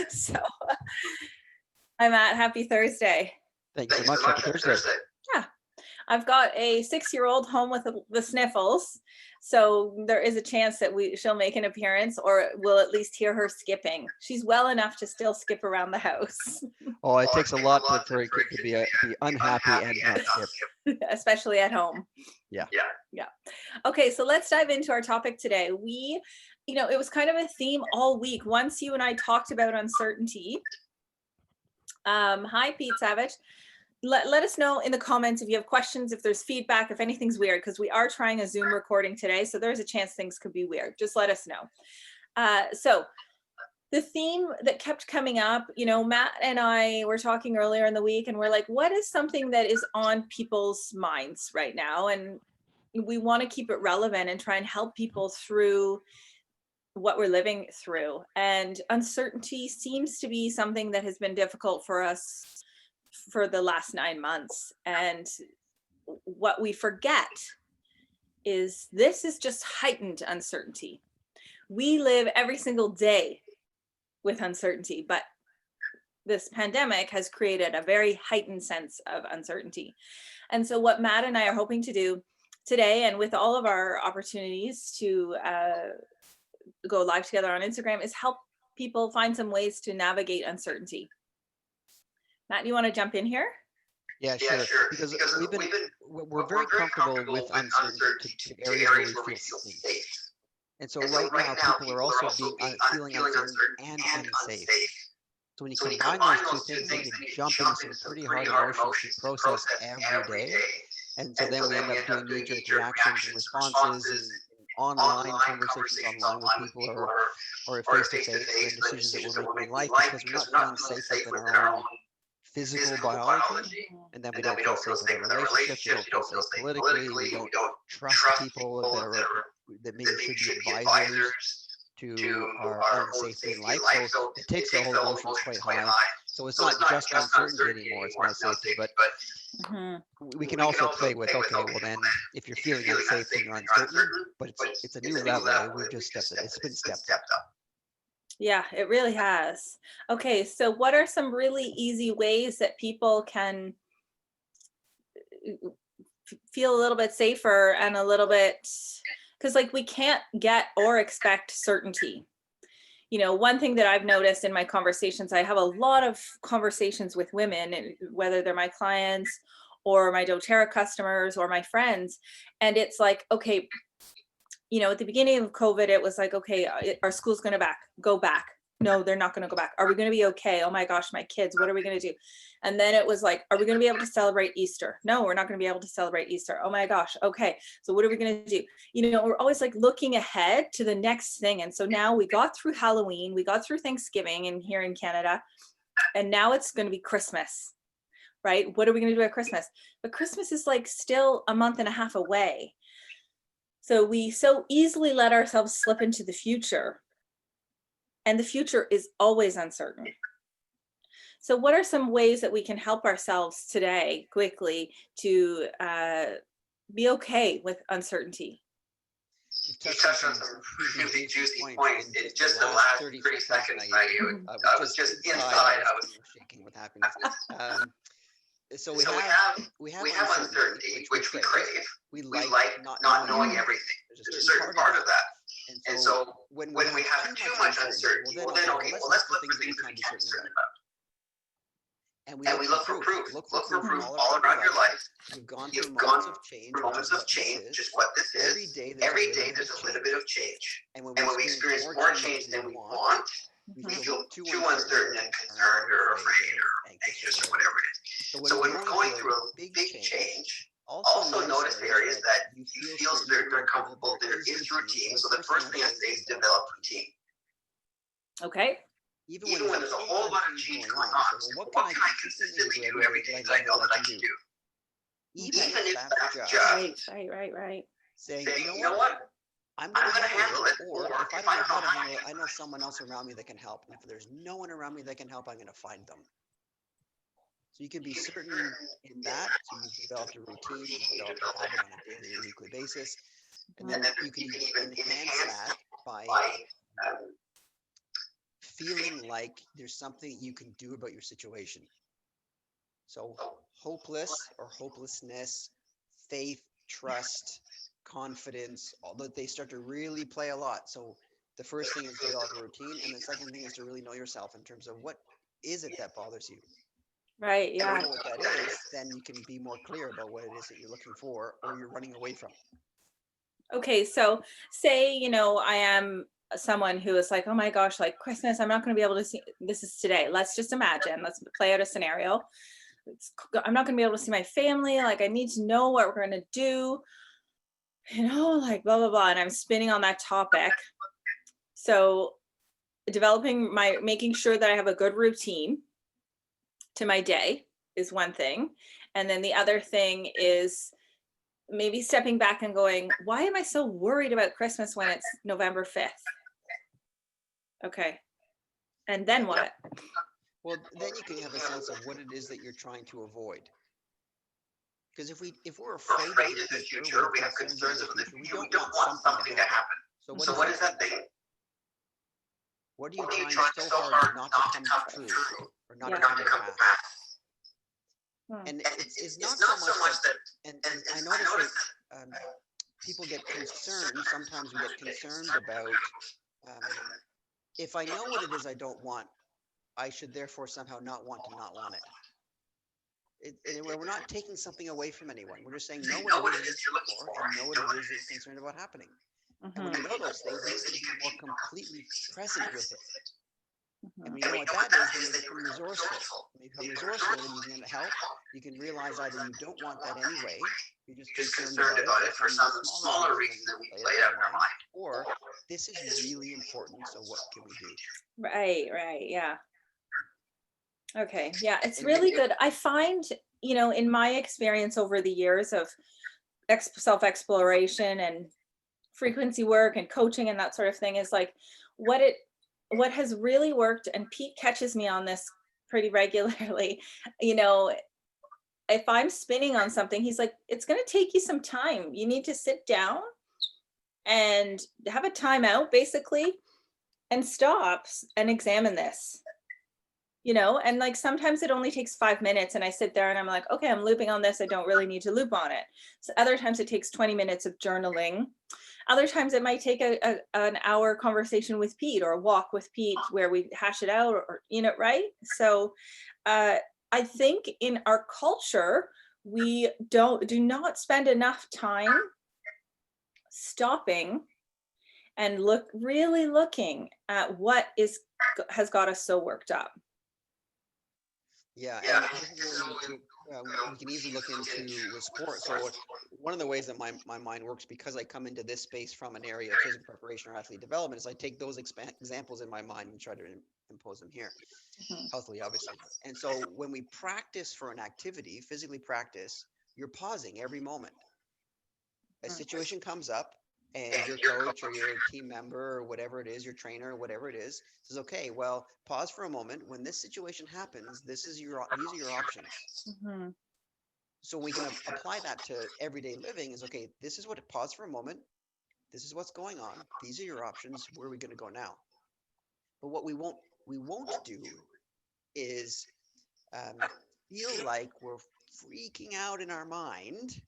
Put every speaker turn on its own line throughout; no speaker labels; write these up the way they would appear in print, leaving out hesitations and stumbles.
So, hi Matt, happy Thursday.
Thank you so much. Happy Thursday.
Yeah, I've got a 6-year-old home with the sniffles, so there is a chance that she'll make an appearance, or we'll at least hear her skipping. She's well enough to still skip around the house.
Oh, it takes a lot for a kid to be unhappy and not skip.
Especially at home.
Yeah.
Okay, so let's dive into our topic today. It was kind of a theme all week. Once you and I talked about uncertainty. Hi, Pete Savage. Let us know in the comments if you have questions, if there's feedback, if anything's weird, because we are trying a Zoom recording today, so there's a chance things could be weird. Just let us know. So the theme that kept coming up, Matt and I were talking earlier in the week, and we're like, what is something that is on people's minds right now? And we want to keep it relevant and try and help people through what we're living through. And uncertainty seems to be something that has been difficult for us for the last 9 months. And what we forget is this is just heightened uncertainty. We live every single day with uncertainty, but this pandemic has created a very heightened sense of uncertainty. And so what Matt and I are hoping to do today, and with all of our opportunities to go live together on Instagram, is help people find some ways to navigate uncertainty. Matt, you want to jump in here?
Yeah, sure. Because we're very comfortable with uncertainty to areas where we feel safe. And so right now, people are also feeling uncertain and unsafe. So when you combine those two things, they can jump into some pretty hard emotions to process every day. And so then we end up doing knee-jerk reactions and responses and online conversations online with people or face-to-face and decisions that we're making in life because we're not feeling safe within our own physical biology, and then we don't feel safe within relationships, we don't feel safe politically, we don't trust people that maybe should be advisors to our own safety in life. So it takes the whole emotions quite high. So it's not just uncertainty anymore, it's my safety, but we can also play with, okay, well then, if you're feeling unsafe and you're uncertain, but it's a new level, we've just it's been stepped up.
Yeah, it really has. Okay, so what are some really easy ways that people can feel a little bit safer and a little bit, because we can't get or expect certainty. One thing that I've noticed in my conversations, I have a lot of conversations with women, whether they're my clients or my doTERRA customers or my friends. And it's like, okay, at the beginning of COVID, it was like, okay, our school's going to go back. No, they're not going to go back. Are we going to be okay? Oh my gosh, my kids, what are we going to do? And then it was like, are we going to be able to celebrate Easter? No, we're not going to be able to celebrate Easter. Oh my gosh. Okay. So what are we going to do? We're always looking ahead to the next thing. And so now we got through Halloween, we got through Thanksgiving and here in Canada, and now it's going to be Christmas, right? What are we going to do at Christmas? But Christmas is still a month and a half away. So we so easily let ourselves slip into the future, and the future is always uncertain. So what are some ways that we can help ourselves today quickly to be okay with uncertainty?
You touched on some really juicy points in just the last 30 seconds, Maggie. I was just inside, I was shaking with happiness. So we have uncertainty, which we crave. We like not knowing everything. There's a certain part of that. And so when we have too much uncertainty, well then let's look for things that we can be certain about. And we look for proof. Look for proof all around your life. You've gone through moments of change, which is what this is. Every day there's a little bit of change. And when we experience more change than we want, we feel too uncertain and concerned or afraid or anxious or whatever it is. So when we're going through a big change, also notice areas that you feel certain or comfortable. There is routine. So the first thing I say is develop routine.
Okay.
Even when there's a whole lot of change going on, so what can I consistently do every day that I know that I can do? Even if that's just
right.
Saying, you know what? I'm going to handle it. Or if I don't know how to handle it, I know someone else around me that can help. And if there's no one around me that can help, I'm going to find them. So you can be certain in that. So you've developed a routine, you've developed a habit on a daily or weekly basis. And then you can even enhance that by feeling like there's something you can do about your situation. So hopeless or hopelessness, faith, trust, confidence, all that, they start to really play a lot. So the first thing is develop a routine, and the second thing is to really know yourself in terms of what is it that bothers you.
Right.
When you
Yeah.
know what that is, then you can be more clear about what it is that you're looking for or you're running away from.
Okay. So say, I am someone who is like, oh my gosh, like Christmas, I'm not going to be able to see, this is today. Let's just imagine, let's play out a scenario. I'm not going to be able to see my family. Like, I need to know what we're going to do, like blah, blah, blah. And I'm spinning on that topic. So making sure that I have a good routine to my day is one thing. And then the other thing is maybe stepping back and going, why am I so worried about Christmas when it's November 5th? Okay. And then what?
Well, then you can have a sense of what it is that you're trying to avoid. Because if we're afraid of the future, we have concerns of the future, we don't want something to happen. So what is that thing? What are you trying so hard not to come true or not to come to pass? And it's not so much that, and I notice that people get concerned, sometimes we get concerned about, if I know what it is I don't want, I should therefore somehow not want it. We're not taking something away from anyone. We're just saying, know what it is you're looking for and know what it is that you're concerned about happening. And when you know those things, then you can be more completely present with it. And when you know what that is, then you become resourceful. When you become resourceful, then you can help. You can realize either you don't want that anyway, you're just concerned about it for some smaller reason that we play out in our mind, or this is really important, so what can we do?
Right. Yeah. Okay. Yeah, it's really good. I find, in my experience over the years of self-exploration and frequency work and coaching and that sort of thing, is like what has really worked, and Pete catches me on this pretty regularly, if I'm spinning on something, he's like, it's going to take you some time. You need to sit down and have a timeout basically and stop and examine this. And like sometimes it only takes 5 minutes and I sit there and I'm like, okay, I'm looping on this. I don't really need to loop on it. So other times it takes 20 minutes of journaling. Other times it might take an hour conversation with Pete or a walk with Pete where we hash it out, or right? So I think in our culture, we do not spend enough time stopping and really looking at what has got us so worked up.
Yeah, and we can easily look into with sport. So one of the ways that my mind works, because I come into this space from an area of physical preparation or athlete development, is I take those examples in my mind and try to impose them here, healthily, obviously. And so when we practice for an activity, physically practice, you're pausing every moment. A situation comes up, and your coach or your team member or whatever it is, your trainer or whatever it is, says, okay, well, pause for a moment. When this situation happens, these are your options. So we can apply that to everyday living. Is okay, this is what, pause for a moment. This is what's going on. These are your options. Where are we going to go now? But what we won't do is feel like we're freaking out in our mind,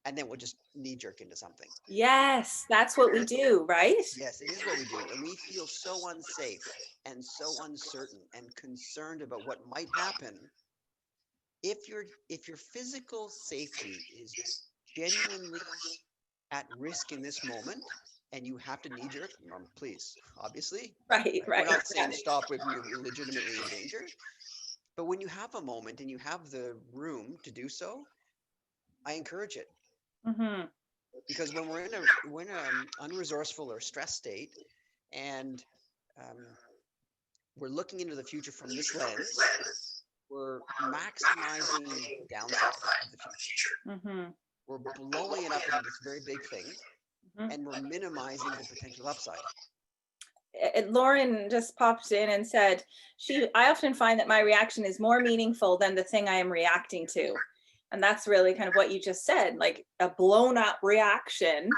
and then we'll just knee jerk into something.
Yes, that's what we do, right?
Yes, it is what we do. And we feel so unsafe and so uncertain and concerned about what might happen. If your physical safety is genuinely at risk in this moment, and you have to knee jerk, please, obviously.
Right.
We're not saying stop if you're legitimately in danger. But when you have a moment and you have the room to do so, I encourage it. Because when we're in an unresourceful or stress state, and we're looking into the future from this lens, we're maximizing the downside of the future. We're blowing it up into this very big thing, and we're minimizing the potential upside.
Lauren just popped in and said, I often find that my reaction is more meaningful than the thing I am reacting to. And that's really kind of what you just said, like a blown up reaction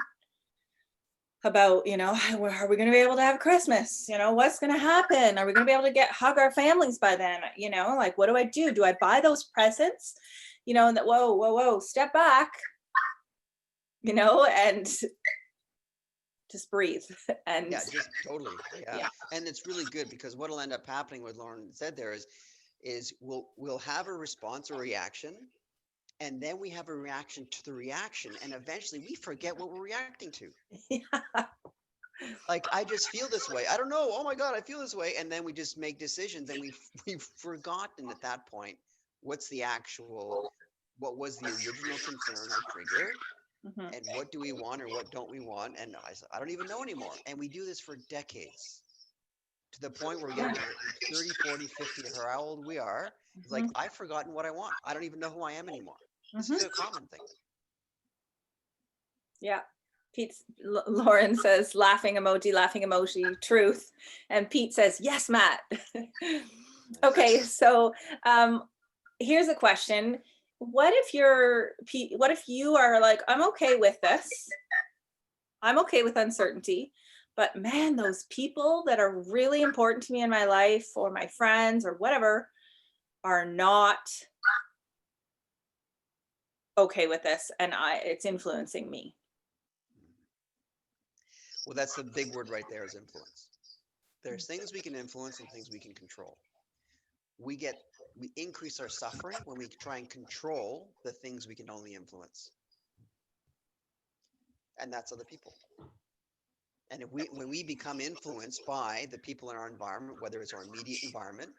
about, are we going to be able to have Christmas? What's going to happen? Are we going to be able to hug our families by then? Like, what do I do? Do I buy those presents? And that, whoa, step back, and just breathe. And
Yeah, just totally. Yeah.
yeah.
And it's really good because what'll end up happening, what Lauren said there is we'll have a response or reaction, and then we have a reaction to the reaction, and eventually we forget what we're reacting to.
Yeah.
Like, I just feel this way. I don't know. Oh my God, I feel this way. And then we just make decisions, and we've forgotten at that point what was the original concern or trigger,
Mhm.
and what do we want or what don't we want? And I don't even know anymore. And we do this for decades, to the point where we get to 30, 40, 50, or how old we are. It's like,
Mhm.
I've forgotten what I want. I don't even know who I am anymore. This
Mhm.
is a common thing.
Yeah. Lauren says laughing emoji, truth. And Pete says, yes, Matt. Okay, so here's a question. What if you are like, I'm okay with this. I'm okay with uncertainty, but man, those people that are really important to me in my life, or my friends or whatever, are not okay with this, and it's influencing me.
Well, that's the big word right there, is influence. There's things we can influence and things we can control. We increase our suffering when we try and control the things we can only influence. And that's other people. And when we become influenced by the people in our environment, whether it's our immediate environment,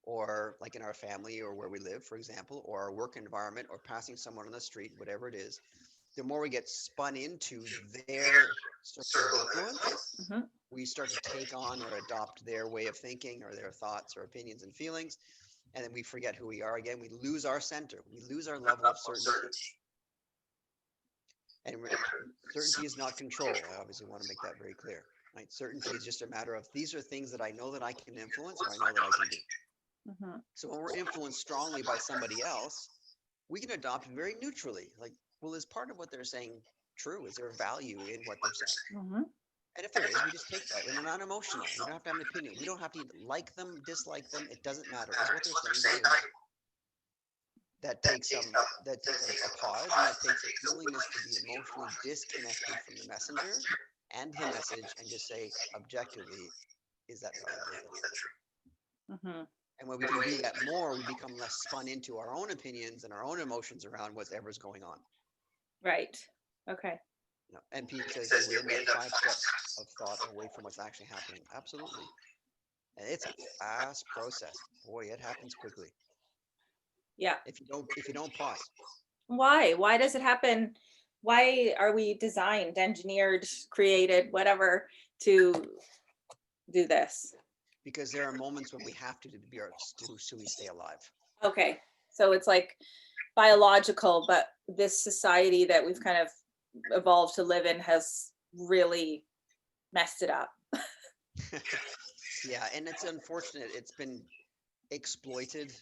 or like in our family or where we live, for example, or our work environment, or passing someone on the street, whatever it is, the more we get spun into their circle of influence,
Mhm.
we start to take on or adopt their way of thinking or their thoughts or opinions and feelings. And then we forget who we are again. We lose our center. We lose our level of certainty. And certainty is not control. I obviously want to make that very clear. Right? Certainty is just a matter of, these are things that I know that I can influence, or I know that I can do.
Mhm.
So when we're influenced strongly by somebody else, we can adopt very neutrally. Like, well, is part of what they're saying true? Is there value in what they're saying?
Mhm.
And if there is, we just take that, and we're not emotional. We don't have to have an opinion. We don't have to like them, dislike them. It doesn't matter. Is what they're saying valuable? That takes a pause, and that takes a willingness to be emotionally disconnected from the messenger and the message, and just say objectively, is that valuable? Is that true?
Mhm.
And when we can do that more, we become less spun into our own opinions and our own emotions around whatever's going on.
Right. Okay.
And Pete says here, we end up 5 steps of thought away from what's actually happening. Absolutely. And it's a fast process. Boy, it happens quickly.
Yeah.
If you don't pause.
Why does it happen? Why are we designed, engineered, created, whatever, to do this?
Because there are moments when we have to be so we stay alive.
Okay, so it's like biological, but this society that we've kind of evolved to live in has really messed it up.
Yeah, and it's unfortunate. It's been exploited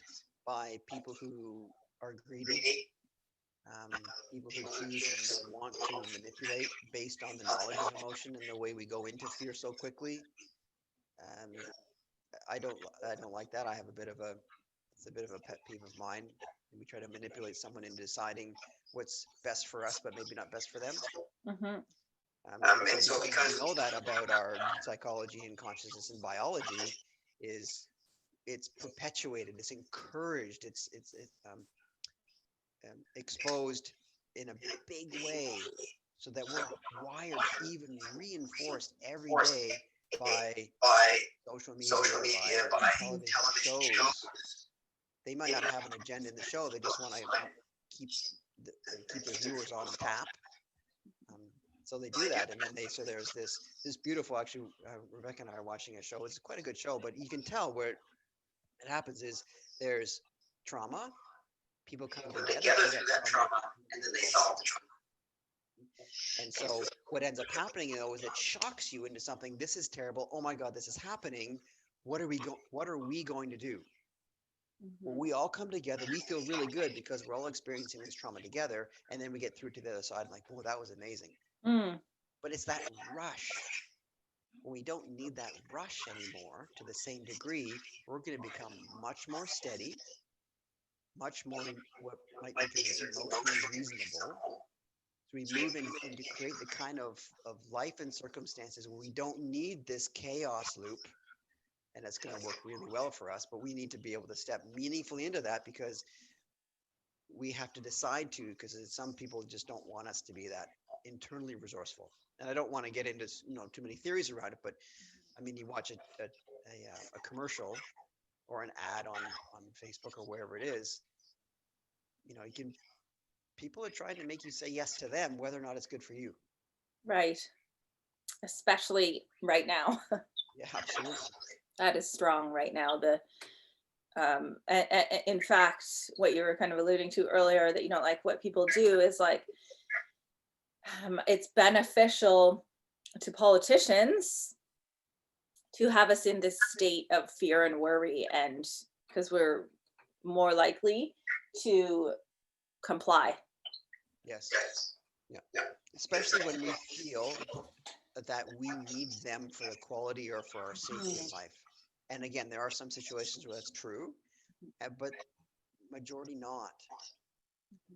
by people who are greedy, people who choose and want to manipulate based on the knowledge of emotion and the way we go into fear so quickly. Um, I don't like that. It's a bit of a pet peeve of mine. We try to manipulate someone into deciding what's best for us, but maybe not best for them.
Mm-hmm.
And so because we know that about our psychology and consciousness and biology, is it's perpetuated, it's encouraged, it's exposed in a big way, so that we're wired, even reinforced every day by social media, by television shows. They might not have an agenda in the show. They just want to keep keep their viewers on tap. Um, so they do that, and then so there's this beautiful, actually, Rebecca and I are watching a show. It's quite a good show, but you can tell where it happens is there's trauma. People come together through that trauma, and then they solve the trauma. And so what ends up happening, is it shocks you into something. This is terrible. Oh my God, this is happening. What are we going to do? Well, we all come together. We feel really good because we're all experiencing this trauma together, and then we get through to the other side, like, oh, that was amazing.
Mm.
But it's that rush. When we don't need that rush anymore to the same degree, we're going to become much more steady, much more what might be considered emotionally reasonable. So we move in to create the kind of life and circumstances where we don't need this chaos loop, and it's going to work really well for us. But we need to be able to step meaningfully into that because we have to decide to, because some people just don't want us to be that internally resourceful. And I don't want to get into too many theories around it, but I mean, you watch a commercial or an ad on Facebook or wherever it is, you can people are trying to make you say yes to them, whether or not it's good for you.
Right. Especially right now.
Yeah, absolutely.
That is strong right now. In fact, what you were kind of alluding to earlier, that you don't like what people do, is like, it's beneficial to politicians to have us in this state of fear and worry, and because we're more likely to comply.
Yes. Yeah. Especially when we feel that we need them for the quality or for our safety in life. And again, there are some situations where that's true, but majority not.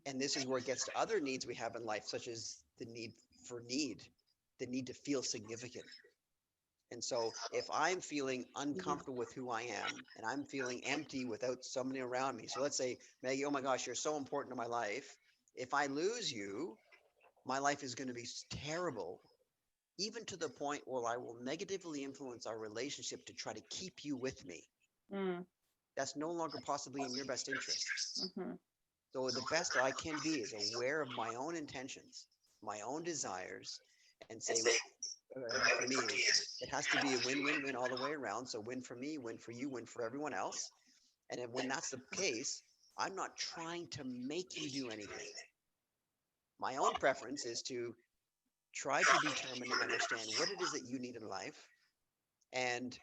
And this is where it gets to other needs we have in life, such as the need for the need to feel significant. And so if I'm feeling uncomfortable with who I am and I'm feeling empty without somebody around me, so let's say, Maggie, oh my gosh, you're so important to my life. If I lose you, my life is going to be terrible, even to the point where I will negatively influence our relationship to try to keep you with me.
Mm.
That's no longer possibly in your best interest.
Mm-hmm.
So the best I can be is aware of my own intentions, my own desires, and say, for me is it has to be a win-win-win all the way around. So win for me, win for you, win for everyone else. And then when that's the case, I'm not trying to make you do anything. My own preference is to try to determine and understand what it is that you need in life. And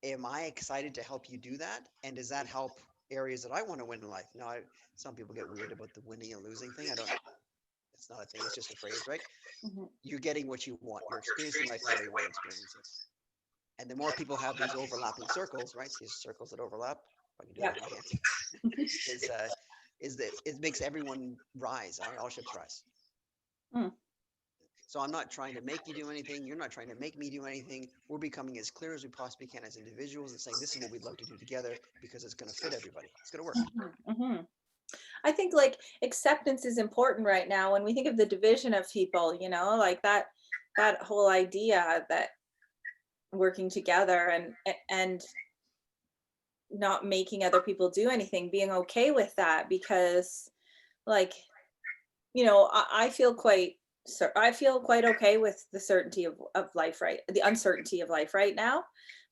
am I excited to help you do that? And does that help areas that I want to win in life? Now, some people get weird about the winning and losing thing. I don't, it's not a thing. It's just a phrase, right?
Mm-hmm.
You're getting what you want. You're experiencing life the way you want to experience it. And the more people have these overlapping circles, right? These circles that overlap, if I can do that
Yep.
with my hands, is that it makes everyone rise. All ships rise.
Mm.
So I'm not trying to make you do anything. You're not trying to make me do anything. We're becoming as clear as we possibly can as individuals and saying, this is what we'd love to do together because it's going to fit everybody. It's going to work.
Mm-hmm. Mm-hmm. I think like acceptance is important right now when we think of the division of people, like that whole idea that working together and not making other people do anything, being okay with that, because like, I feel I feel quite okay with the certainty of life, right? The uncertainty of life right now.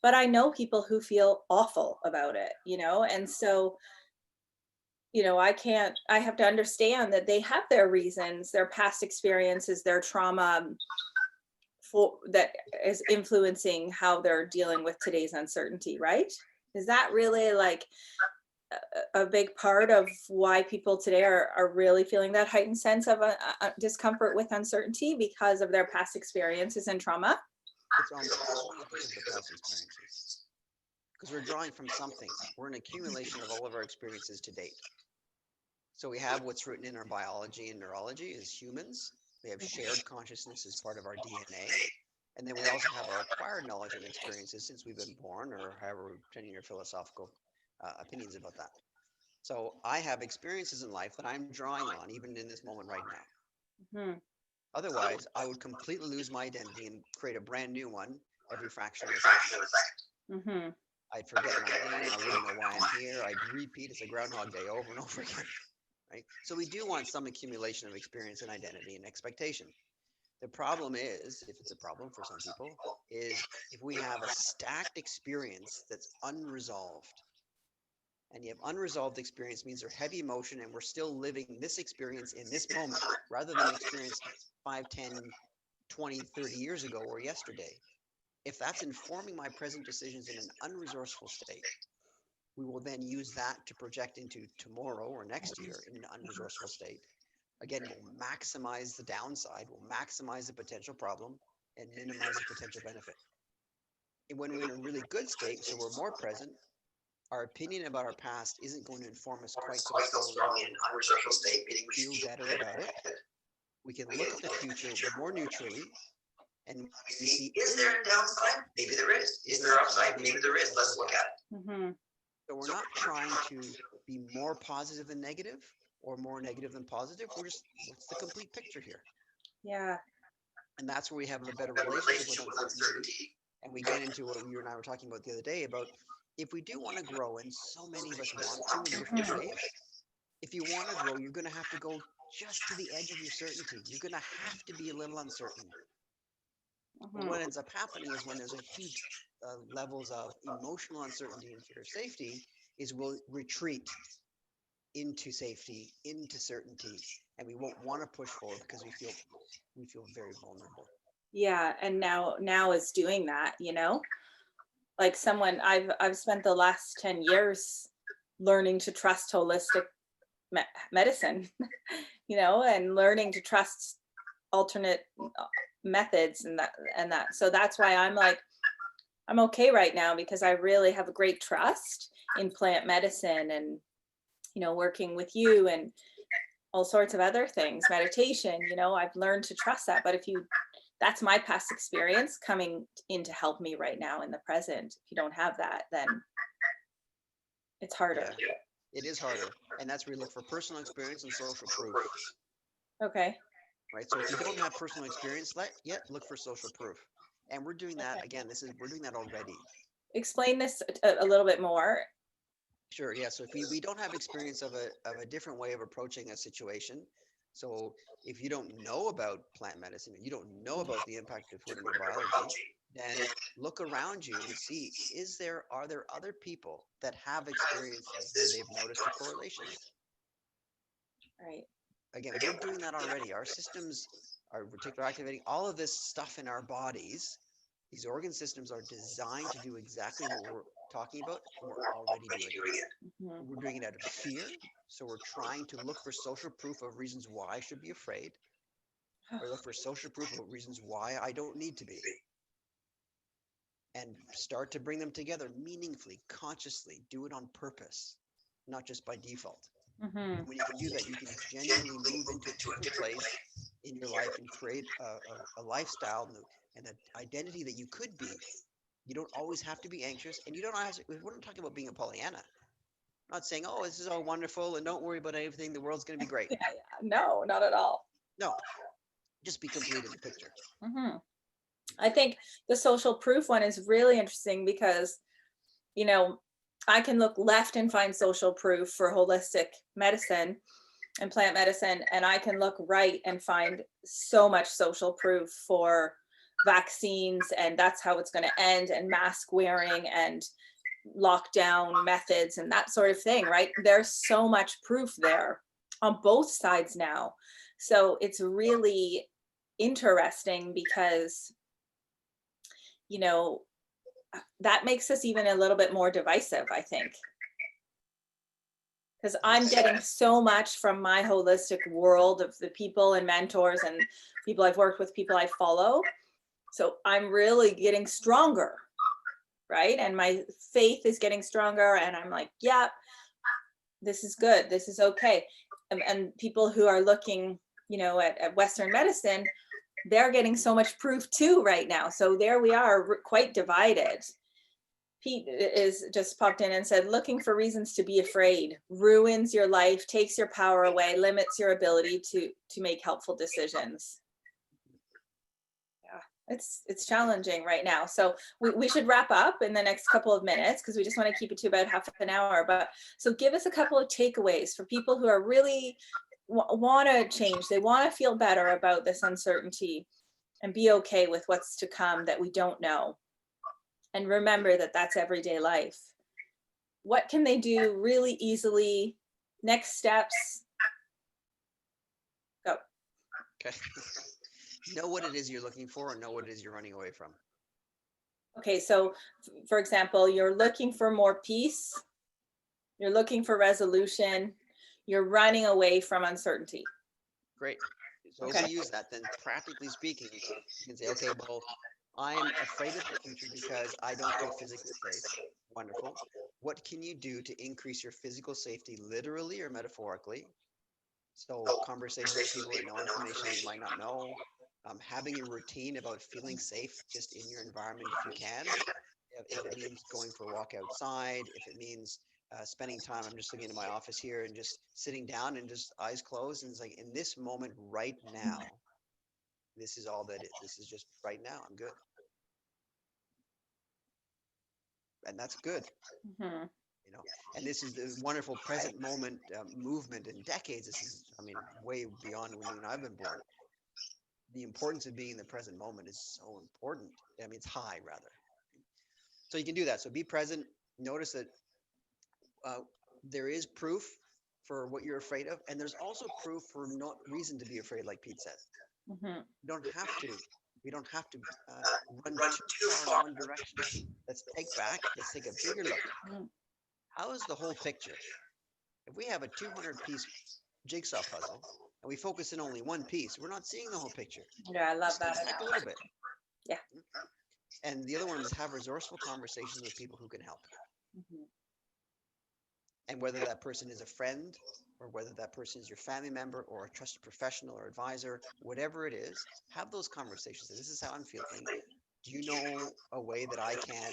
But I know people who feel awful about it, and so, I have to understand that they have their reasons, their past experiences, their trauma, for that is influencing how they're dealing with today's uncertainty, right? Is that really like a big part of why people today are really feeling that heightened sense of a discomfort with uncertainty because of their past experiences and trauma?
It's almost always because of the past experiences. Because we're drawing from something. We're an accumulation of all of our experiences to date. So we have what's written in our biology and neurology as humans. We have shared consciousness as part of our DNA. And then we also have our acquired knowledge and experiences since we've been born, or however, depending on your philosophical opinions about that. So I have experiences in life that I'm drawing on, even in this moment right now.
Hmm.
Otherwise, I would completely lose my identity and create a brand new one every fraction of a second.
Hmm.
I'd forget my name. I wouldn't know why I'm here. I'd repeat as a Groundhog Day over and over again. Right? So we do want some accumulation of experience and identity and expectation. The problem is, if it's a problem for some people, is if we have a stacked experience that's unresolved. And you have unresolved experience means there's heavy emotion and we're still living this experience in this moment rather than experience 5, 10, 20, 30 years ago or yesterday. If that's informing my present decisions in an unresourceful state, we will then use that to project into tomorrow or next year in an unresourceful state. Again, we'll maximize the downside, we'll maximize the potential problem, and minimize the potential benefit. And when we're in a really good state, so we're more present, our opinion about our past isn't going to inform us quite so strongly in an unresourceful state, meaning we feel better about it. We can look at the future more neutrally, and we see, is there a downside? Maybe there is. Is there upside? Maybe there is. Let's look at it.
Mm-hmm.
So we're not trying to be more positive than negative or more negative than positive. We're just, what's the complete picture here?
Yeah.
And that's where we have a better relationship with uncertainty. And we get into what you and I were talking about the other day about if we do want to grow, and so many of us want to in different ways, if you want to grow, you're going to have to go just to the edge of your certainty. You're going to have to be a little uncertain. But what ends up happening is when there's a huge levels of emotional uncertainty and fear of safety, is we'll retreat into safety, into certainty, and we won't want to push forward because we feel very vulnerable.
Yeah, and now is doing that, you know? Like someone I've spent the last 10 years learning to trust holistic medicine, you know, and learning to trust alternate methods and that. So that's why I'm like, I'm okay right now because I really have a great trust in plant medicine and, you know, working with you and all sorts of other things, meditation, you know, I've learned to trust that. But that's my past experience coming in to help me right now in the present. If you don't have that, then it's harder.
Yeah, it is harder. And that's where we look for personal experience and social proof.
Okay.
Right. So if you don't have personal experience yet, look for social proof. And we're doing that again. We're doing that already.
Explain this a little bit more.
Sure. Yeah. So if we don't have experience of a different way of approaching a situation. So if you don't know about plant medicine, you don't know about the impact of food on your biology, then look around you and see, are there other people that have experiences where they've noticed a correlation?
Right.
Again, we're doing that already. Our systems are reticular activating, all of this stuff in our bodies. These organ systems are designed to do exactly what we're talking about, and we're already doing it.
Mm-hmm.
We're doing it out of fear. So we're trying to look for social proof of reasons why I should be afraid, or look for social proof of reasons why I don't need to be. And start to bring them together meaningfully, consciously, do it on purpose, not just by default.
Mm-hmm.
And when you can do that, you can genuinely move into a different place in your life and create a lifestyle and an identity that you could be. You don't always have to be anxious, and you don't have to, we're not talking about being a Pollyanna. I'm not saying, oh, this is all wonderful and don't worry about anything, the world's going to be great.
Yeah. No, not at all.
No, just be complete in the picture.
Mm-hmm. I think the social proof one is really interesting because, you know, I can look left and find social proof for holistic medicine and plant medicine, and I can look right and find so much social proof for vaccines, and that's how it's going to end, and mask wearing and lockdown methods and that sort of thing, right? There's so much proof there on both sides now. So it's really interesting because, you know, that makes us even a little bit more divisive, I think. Because I'm getting so much from my holistic world of the people and mentors and people I've worked with, people I follow. So I'm really getting stronger, right? And my faith is getting stronger. And I'm like, yeah, this is good. This is okay. And people who are looking, you know, at Western medicine, they're getting so much proof too right now. So there we are, quite divided. Pete is just popped in and said, looking for reasons to be afraid ruins your life, takes your power away, limits your ability to make helpful decisions. Yeah, it's challenging right now. So we should wrap up in the next couple of minutes because we just want to keep it to about half an hour. But so give us a couple of takeaways for people who are really want to change. They want to feel better about this uncertainty and be okay with what's to come that we don't know. And remember that that's everyday life. What can they do really easily? Next steps? Go.
Okay. Know what it is you're looking for and know what it is you're running away from.
Okay, so for example, you're looking for more peace. You're looking for resolution. You're running away from uncertainty.
Great. So if we use that, then practically speaking, you can say, okay, well, I'm afraid of the future because I don't feel physically safe. Wonderful. What can you do to increase your physical safety, literally or metaphorically? So conversations with people that know information that you might not know, having a routine about feeling safe just in your environment if you can. If it means going for a walk outside, if it means spending time, I'm just looking into my office here and just sitting down and just eyes closed. And it's like, in this moment right now, this is all that this is just right now. I'm good. And that's good.
Mm-hmm.
You know, and this is the wonderful present moment movement in decades. This is, I mean, way beyond when I've been born. The importance of being in the present moment is so important. I mean, it's high rather. So you can do that. So be present. Notice that there is proof for what you're afraid of, and there's also proof for no reason to be afraid, like Pete said.
Mm-hmm.
You don't have to. We don't have to run too far in one direction. Let's take back. Let's take a bigger look. How is the whole picture? If we have a 200-piece jigsaw puzzle and we focus in only one piece, we're not seeing the whole picture.
Yeah, I love that.
Step back a little bit.
Yeah.
And the other one is have resourceful conversations with people who can help.
Mm-hmm.
And whether that person is a friend or whether that person is your family member or a trusted professional or advisor, whatever it is, have those conversations. This is how I'm feeling. Do you know a way that I can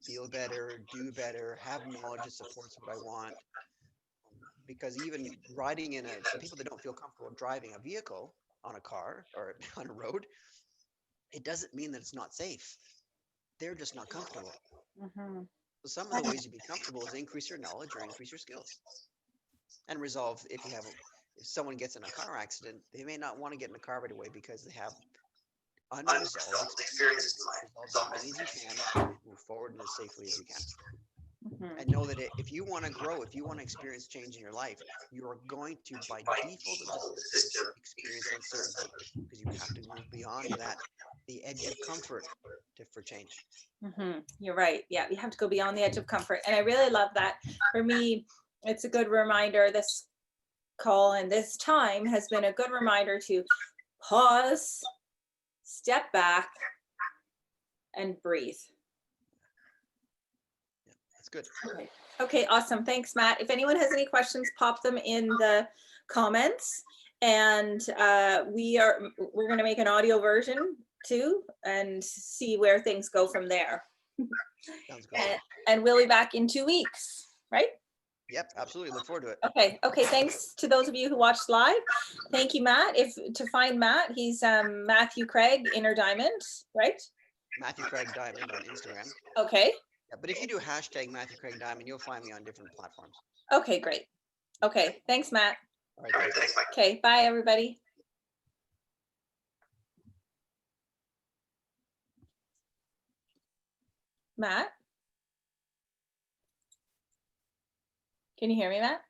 feel better, do better, have knowledge that supports what I want? Because even riding in some people that don't feel comfortable driving a vehicle on a car or on a road, it doesn't mean that it's not safe. They're just not comfortable.
Mm-hmm.
So some of the ways you be comfortable is increase your knowledge or increase your skills. And resolve if someone gets in a car accident, they may not want to get in a car right away because they have unresolved experiences in life. Resolve as many as you can, move forward as safely as you can.
Mm-hmm.
And know that if you want to grow, if you want to experience change in your life, you are going to, by default of the system, experience uncertainty because you have to move beyond the edge of comfort for change.
Mm-hmm. You're right. Yeah, you have to go beyond the edge of comfort. And I really love that. For me, it's a good reminder. This call and this time has been a good reminder to pause, step back, and breathe.
Yeah, that's good.
Okay, awesome. Thanks, Matt. If anyone has any questions, pop them in the comments. And we're going to make an audio version too and see where things go from there.
Sounds good.
And we'll be back in 2 weeks, right?
Yep, absolutely. Look forward to it.
Okay. Thanks to those of you who watched live. Thank you, Matt. To find Matt, he's Matthew Craig Inner Diamond, right?
Matthew Craig Diamond on Instagram.
Okay.
Yeah, but if you do hashtag Matthew Craig Diamond, you'll find me on different platforms.
Okay, great. Okay, thanks, Matt.
All right, thanks.
Okay, bye, everybody. Matt? Can you hear me, Matt?